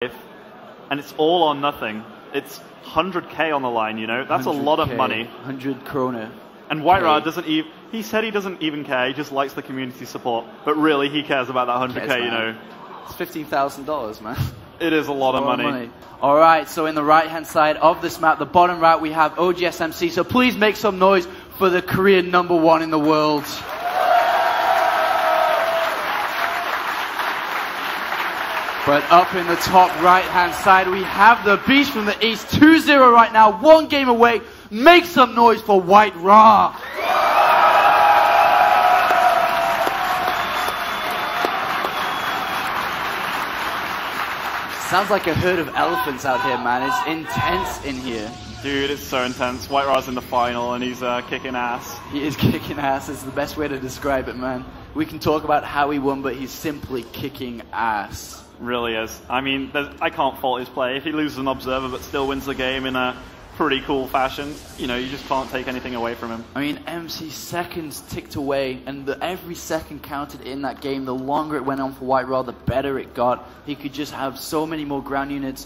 and it's all or nothing. It's 100k on the line, you know? That's a lot of money. 100 kroner. And whiteRa doesn't even, he said he doesn't even care, he just likes the community support. But really, he cares about that 100k, you know? It's $15,000, man. It is a lot of money. Alright, so in the right-hand side of this map, the bottom right, we have oGsMC. So please make some noise for the Korean #1 in the world. But up in the top right-hand side, we have the Beast from the East, 2-0 right now, 1 game away. Make some noise for whiteRa. Sounds like a herd of elephants out here, man. It's intense in here. Dude, it's so intense. whiteRa's in the final and he's kicking ass. He is kicking ass. It's the best way to describe it, man. We can talk about how he won, but he's simply kicking ass. Really is. I mean, I can't fault his play. If he loses an observer but still wins the game in a pretty cool fashion, you know, you just can't take anything away from him. I mean, MC seconds ticked away, and every second counted in that game. The longer it went on for whiteRa, the better it got. He could just have so many more ground units.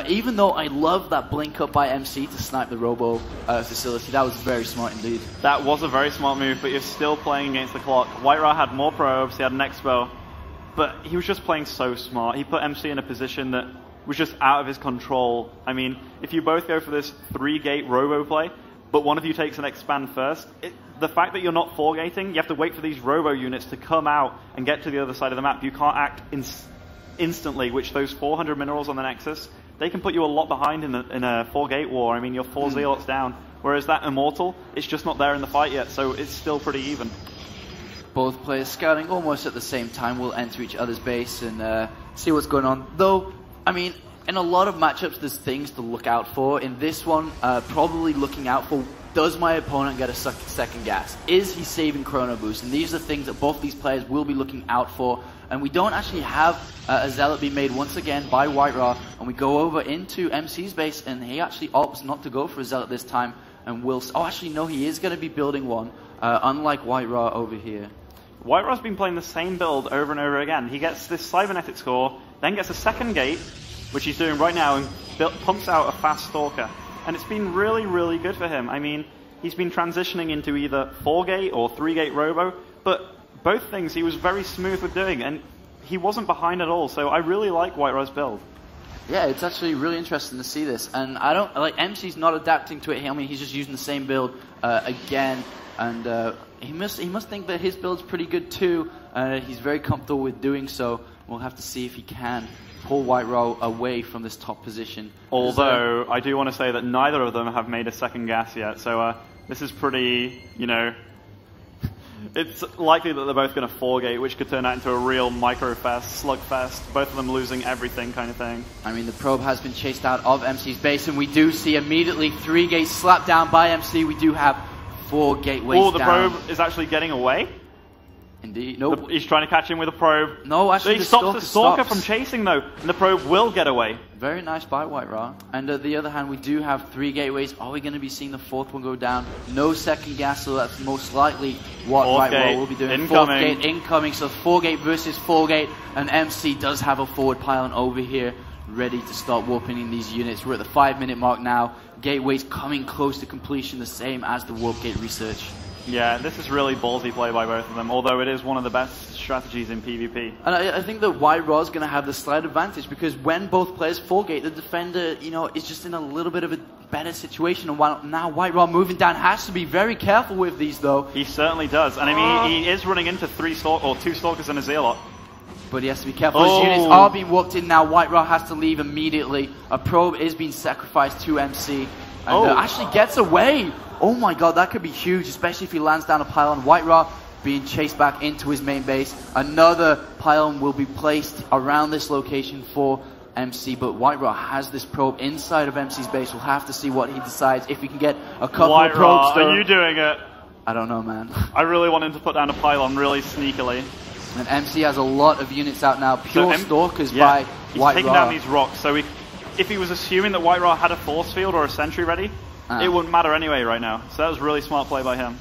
Even though I love that blink up by MC to snipe the Robo facility, that was very smart indeed. That was a very smart move, but you're still playing against the clock. whiteRa had more probes, he had an Expo, but he was just playing so smart. He put MC in a position that was just out of his control. I mean, if you both go for this 3-gate Robo play, but one of you takes an expand first, the fact that you're not 4-gating, you have to wait for these Robo units to come out and get to the other side of the map. You can't act instantly, which those 400 minerals on the Nexus, they can put you a lot behind in a 4-gate war. I mean, you're 4 Zealots down, whereas that Immortal, it's just not there in the fight yet, so it's still pretty even. Both players scouting almost at the same time will enter each other's base and see what's going on. Though, I mean, in a lot of matchups, there's things to look out for. In this one, probably looking out for, does my opponent get a second gas? Is he saving Chrono Boost? And these are things that both these players will be looking out for. And we don't actually have a Zealot be made once again by whiteRa. And we go over into MC's base, and he actually opts not to go for a Zealot this time. And will... Oh, actually, no, he is going to be building one, unlike whiteRa over here. whiteRa's been playing the same build over and over again. He gets this cybernetic score, then gets a second gate, which he's doing right now, and pumps out a fast Stalker. And it's been really, really good for him. I mean, he's been transitioning into either 4-gate or 3-gate Robo, but both things he was very smooth with doing, and he wasn't behind at all, so I really like whiteRa's build. Yeah, it's actually really interesting to see this, and I don't, like, MC's not adapting to it. I mean, he's just using the same build again, and he must think that his build's pretty good too. He's very comfortable with doing so. We'll have to see if he can pull whiteRa away from this top position. Although, I do want to say that neither of them have made a second gas yet, so this is pretty, you know, it's likely that they're both going to 4-gate, which could turn out into a real micro-fest, slugfest, both of them losing everything kind of thing. I mean, the probe has been chased out of MC's base, and we do see immediately 3-gate slapped down by MC. We do have 4 gateways down. Oh, the probe is actually getting away? Indeed. Nope. He's trying to catch him with a probe. No, actually, he stops the Stalker from chasing, though, and the probe will get away. Very nice by whiteRa. And on the other hand, we do have 3 gateways. Are we going to be seeing the 4th one go down? No second gas, so that's most likely what whiteRa will be doing. Incoming. 4th gate incoming, so 4-gate versus 4-gate. And MC does have a forward pylon over here, ready to start warping in these units. We're at the 5-minute mark now. Gateways coming close to completion, the same as the warp gate research. Yeah, this is really ballsy play by both of them, although it is one of the best strategies in PvP. And I think that whiteRa is going to have the slight advantage, because when both players 4-gate, the defender, you know, is just in a little bit of a better situation. And while now whiteRa moving down has to be very careful with these, though. He certainly does. And I mean, he is running into 2 Stalkers and a Zealot. But he has to be careful. His units are being warped in now. whiteRa has to leave immediately. A probe is being sacrificed to MC. And actually gets away. Oh my god, that could be huge, especially if he lands down a pylon. whiteRa being chased back into his main base. Another pylon will be placed around this location for MC, but whiteRa has this probe inside of MC's base. We'll have to see what he decides, if he can get a couple of probes. Are you doing it? I don't know, man. I really want him to put down a pylon really sneakily. And MC has a lot of units out now, pure Stalkers by he's whiteRa. taking down these rocks, so if he was assuming that whiteRa had a force field or a sentry ready, it wouldn't matter anyway right now. So that was really smart play by him.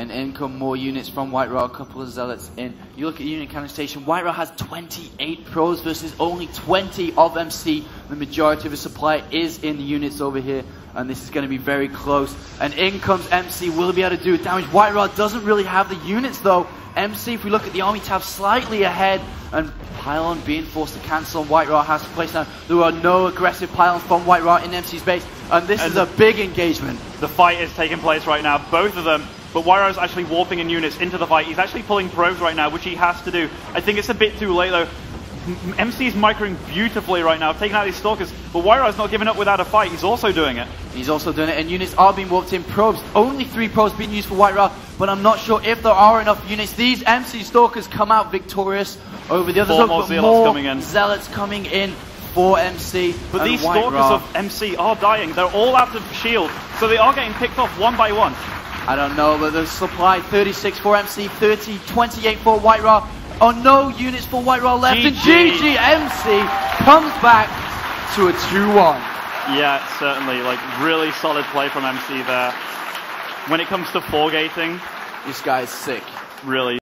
And in come more units from White-Ra, a couple of Zealots in. You look at unit cannon station, White-Ra has 28 pros versus only 20 of MC. The majority of his supply is in the units over here, and this is going to be very close. And in comes MC, will he be able to do damage? White-Ra doesn't really have the units though. MC, if we look at the army tab, slightly ahead, and Pylon being forced to cancel, and White-Ra has to place down. There are no aggressive Pylons from White-Ra in MC's base, and this is a big engagement. The fight is taking place right now, both of them. But White-Ra is actually warping in units into the fight. He's actually pulling probes right now, which he has to do. I think it's a bit too late though. MC is microing beautifully right now, taking out these stalkers. But White-Ra is not giving up without a fight. He's also doing it. He's also doing it, and units are being warped in. Probes, only 3 probes being used for White-Ra, but I'm not sure if there are enough units. These MC stalkers come out victorious over the others. Four more Zealots coming in. Zealots coming in for MC. But these stalkers of MC are dying. They're all out of shield, so they are getting picked off one by one. I don't know, but the supply 36 for MC, 28 for White-Ra. Oh, no units for White-Ra left, GG. and GG MC comes back to a 2-1. Yeah, certainly. Like, really solid play from MC there. When it comes to 4-gating, this guy is sick. Really.